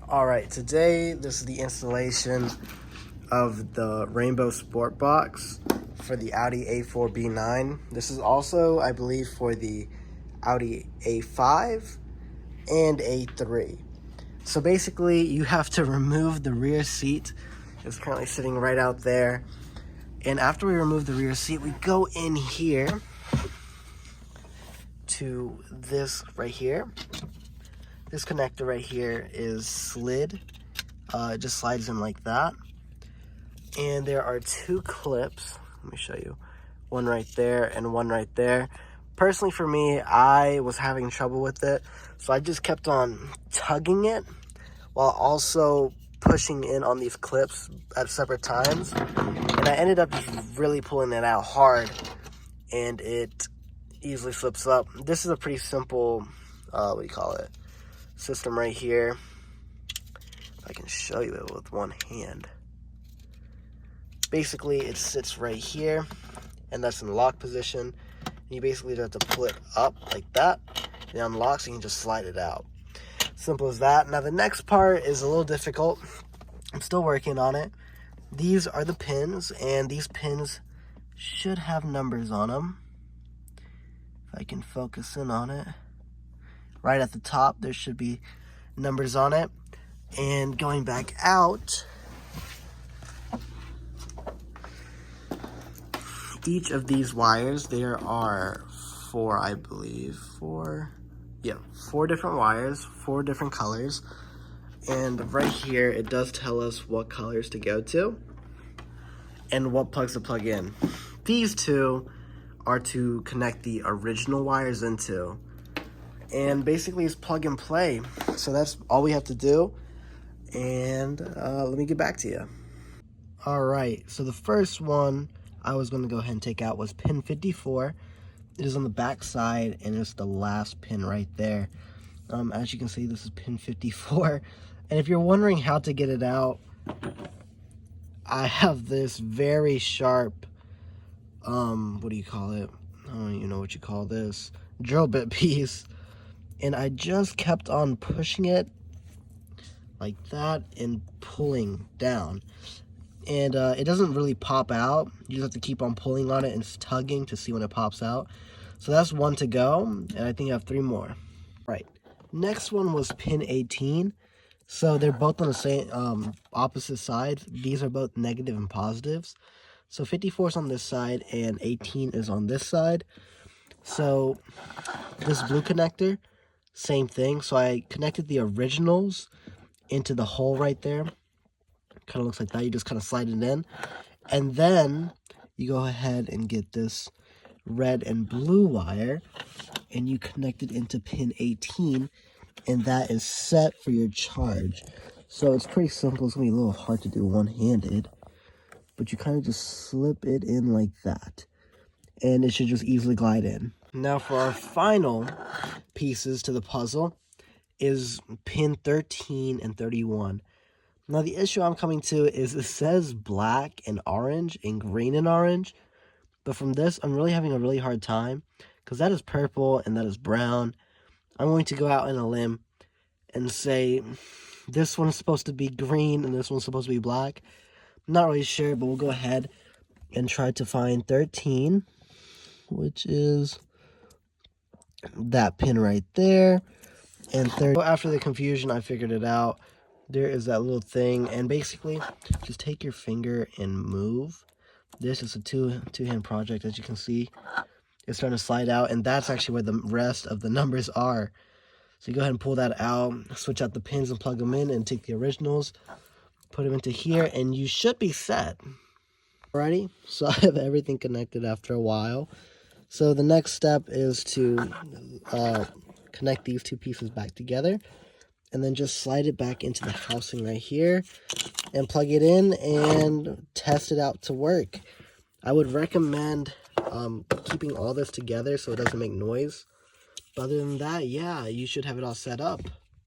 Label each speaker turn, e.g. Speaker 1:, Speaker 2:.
Speaker 1: Alright, today this is the installation of the Rainbow Sport Box for the Audi A4 B9. This is also, I believe, for the Audi A5 and A3. So basically, you have to remove the rear seat. It's currently sitting right out there. And after we remove the rear seat, we go in here to this right here. This connector right here is slid. It just slides in like that. And there are two clips. Let me show you. One right there and one right there. Personally, for me, I was having trouble with it, so I just kept on tugging it while also pushing in on these clips at separate times. And I ended up just really pulling it out hard, and it easily slips up. This is a pretty simple, system right here. I can show you it with one hand. Basically, it sits right here, and that's in the lock position. And you basically have to pull it up like that. It unlocks, and you can just slide it out. Simple as that. Now, the next part is a little difficult. I'm still working on it. These are the pins, and these pins should have numbers on them. If I can focus in on it. Right at the top, there should be numbers on it. And going back out, each of these wires, there are four different wires, four different colors. And right here, it does tell us what colors to go to and what plugs to plug in. These two are to connect the original wires into. And basically it's plug and play. So that's all we have to do. And let me get back to you. All right, so the first one I was going to go ahead and take out was pin 54. It is on the back side, and it's the last pin right there. As you can see, this is pin 54. And if you're wondering how to get it out, I have this very sharp, I don't even know what you call this, drill bit piece. And I just kept on pushing it like that and pulling down. And it doesn't really pop out. You just have to keep on pulling on it and tugging to see when it pops out. So that's one to go, and I think I have three more. Right. Next one was pin 18. So they're both on the same opposite sides. These are both negative and positives. So 54 is on this side and 18 is on this side. So this blue connector, same thing. So I connected the originals into the hole right there. Kind of looks like that. You just kind of slide it in, and then you go ahead and get this red and blue wire, and you connect it into pin 18, and that is set for your charge. So it's pretty simple. It's gonna be a little hard to do one-handed, but you kind of just slip it in like that, and it should just easily glide in. Now for our final pieces to the puzzle is pin 13 and 31. Now, the issue I'm coming to is it says black and orange and green and orange. But from this, I'm really having a really hard time because that is purple and that is brown. I'm going to go out on a limb and say this one's supposed to be green and this one's supposed to be black. I'm not really sure, but we'll go ahead and try to find 13, which is that pin right there. And 30. After the confusion, I figured it out. There is that little thing, and basically just take your finger and move. This is a two-hand project. As you can see, it's starting to slide out, and that's actually where the rest of the numbers are. So you go ahead and pull that out, switch out the pins and plug them in, and take the originals, put them into here, and you should be set. Alrighty, so I have everything connected after a while. So the next step is to connect these two pieces back together, and then just slide it back into the housing right here and plug it in and test it out to work. I would recommend keeping all this together so it doesn't make noise. But other than that, yeah, you should have it all set up.